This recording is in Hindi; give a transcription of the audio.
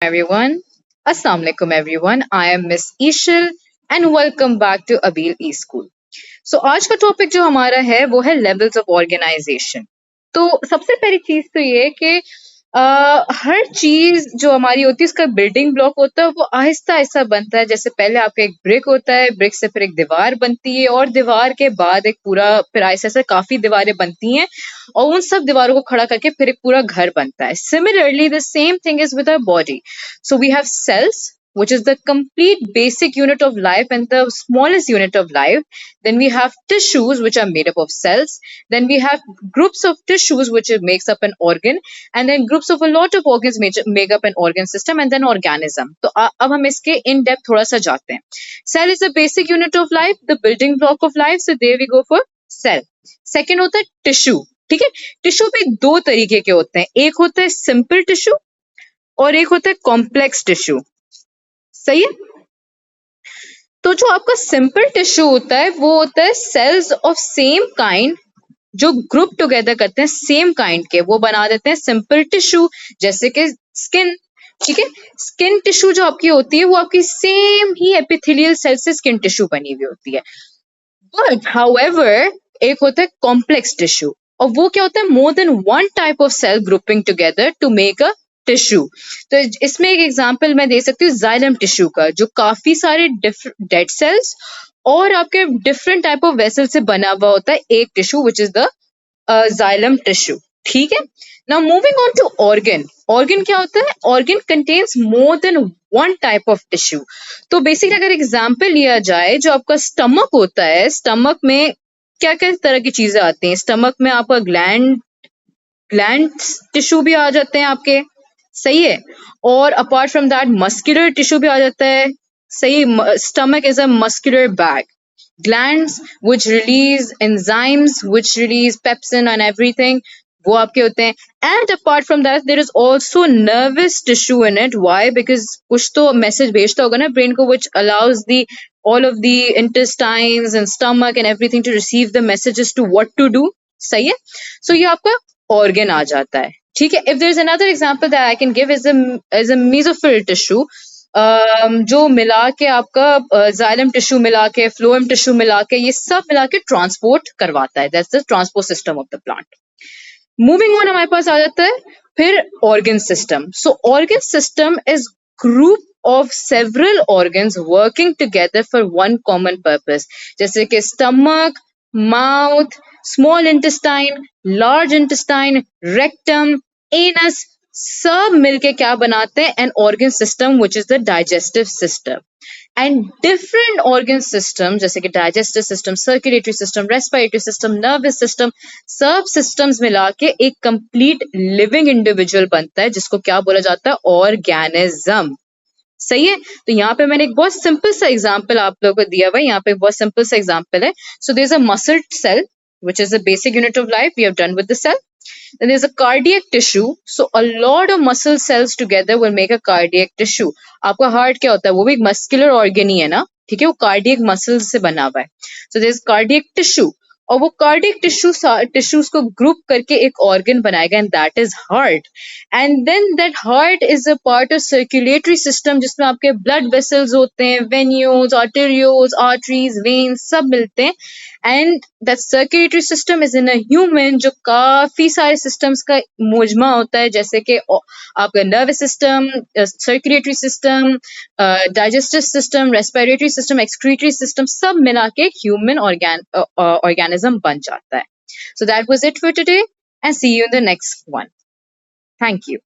everyone. Assalamu alaikum everyone. I am Miss Ishil and welcome back to Abil E-School. So आज का टॉपिक जो हमारा है वो है लेवल्स ऑफ ऑर्गेनाइजेशन। तो सबसे पहली चीज तो ये है कि हर चीज जो हमारी होती है उसका बिल्डिंग ब्लॉक होता है, वो आहिस्ता आहिस्ता बनता है। जैसे पहले आपका एक ब्रिक होता है, ब्रिक से फिर एक दीवार बनती है और दीवार के बाद एक पूरा, फिर आहिस्ता आहिस्ता काफी दीवारें बनती हैं और उन सब दीवारों को खड़ा करके फिर एक पूरा घर बनता है। Similarly the same thing is with our body. So we have cells which is the complete basic unit of life and the smallest unit of life. Then we have tissues which are made up of cells. Then we have groups of tissues which makes up an organ, and then groups of a lot of organs make up an organ system, and then organism. तो अब हम इसके in depth थोड़ा सा जाते हैं. Cell is the basic unit of life, the building block of life. So there we go for cell. Second होता है tissue. ठीक है, टिश्यू भी दो तरीके के होते हैं, एक होता है सिंपल टिश्यू और एक होता है कॉम्प्लेक्स टिश्यू। सही है। तो जो आपका सिंपल टिश्यू होता है वो होता है सेल्स ऑफ सेम काइंड जो ग्रुप टुगेदर करते हैं सेम काइंड के, वो बना देते हैं सिंपल टिश्यू। जैसे कि स्किन, ठीक है, स्किन टिश्यू जो आपकी होती है वो आपकी सेम ही एपिथेलियल सेल से स्किन टिश्यू बनी हुई होती है। बट हाउएवर एक होता है कॉम्प्लेक्स टिश्यू और वो क्या होता है, more than one type of cell grouping together to make a tissue. तो इसमें एक एग्जांपल मैं दे सकती हूँ जाइलम टिश्यू का, जो काफी सारे डेड सेल्स और आपके डिफरेंट टाइप ऑफ वेसल से बना हुआ होता है एक tissue, which is the xylem tissue. ठीक है। Now moving on to organ. Organ क्या होता है, organ contains more than one type of tissue. तो बेसिकली अगर एग्जाम्पल लिया जाए, जो आपका स्टमक होता है, स्टमक में क्या क्या तरह की चीजें आती हैं। स्टमक में आपका ग्लैंड टिश्यू भी आ जाते हैं आपके, सही है। और apart from that muscular tissue भी आ जाता है, सही। Stomach is a muscular bag. Glands which release enzymes, which release pepsin and everything, वो आपके होते हैं। And apart from that there is also nervous tissue in it. Why? Because कुछ तो मैसेज भेजता होगा ना ब्रेन को, which allows the all of the intestines and stomach and everything to receive the messages to what to do. सही है। So ये आपका organ आ जाता है। ठीक है। If there is another example that I can give is a mesophyll tissue, जो मिला के आपका जाइलम टिश्यू मिला के, फ्लोएम टिश्यू मिला के, ये सब मिला के ट्रांसपोर्ट करवाता है। That's the transport system of the plant. Moving on, हमारे पास आ जाता है फिर organ system. So organ system is group of several organs working together for one common purpose. जैसे कि stomach, mouth, small intestine, large intestine, rectum, anus, सब मिलके क्या बनाते हैं, an organ system which is the digestive system. And different organ systems जैसे कि digestive system, circulatory system, respiratory system, nervous system, सब systems मिला के एक complete living individual बनता है, जिसको क्या बोला जाता है, organism। सही है। तो यहाँ पे मैंने एक बहुत सिंपल सा एग्जांपल आप लोगों को दिया हुआ है। यहाँ पे बहुत सिंपल सा एग्जांपल है। So there is a muscle cell which is a basic unit of life. We have done with the cell. Then there's a cardiac tissue. So a lot of muscle cells together will make a cardiac tissue. आपका हार्ट क्या होता है, वो भी एक मस्कुलर ऑर्गन ही है ना, ठीक है, वो कार्डियक मसल्स से बना हुआ है। So there's cardiac tissue और वो कार्डियक टिश्यूज को ग्रुप करके एक ऑर्गन बनाएगा, and that is heart. And then that heart is a part of circulatory system, जिसमें आपके ब्लड वेसल्स होते हैं, वेन्यूज, आर्टेरियोज, आर्टरीज, वेन्स सब मिलते हैं। And that circulatory system is in a human, जो काफी सारे सिस्टम्स का मुजमा होता है, जैसे कि आपका nervous system, circulatory system, digestive system, respiratory system, excretory system, सब मिला के ह्यूमन organism बन जाता है। So that was it for today and see you in the next one. Thank you.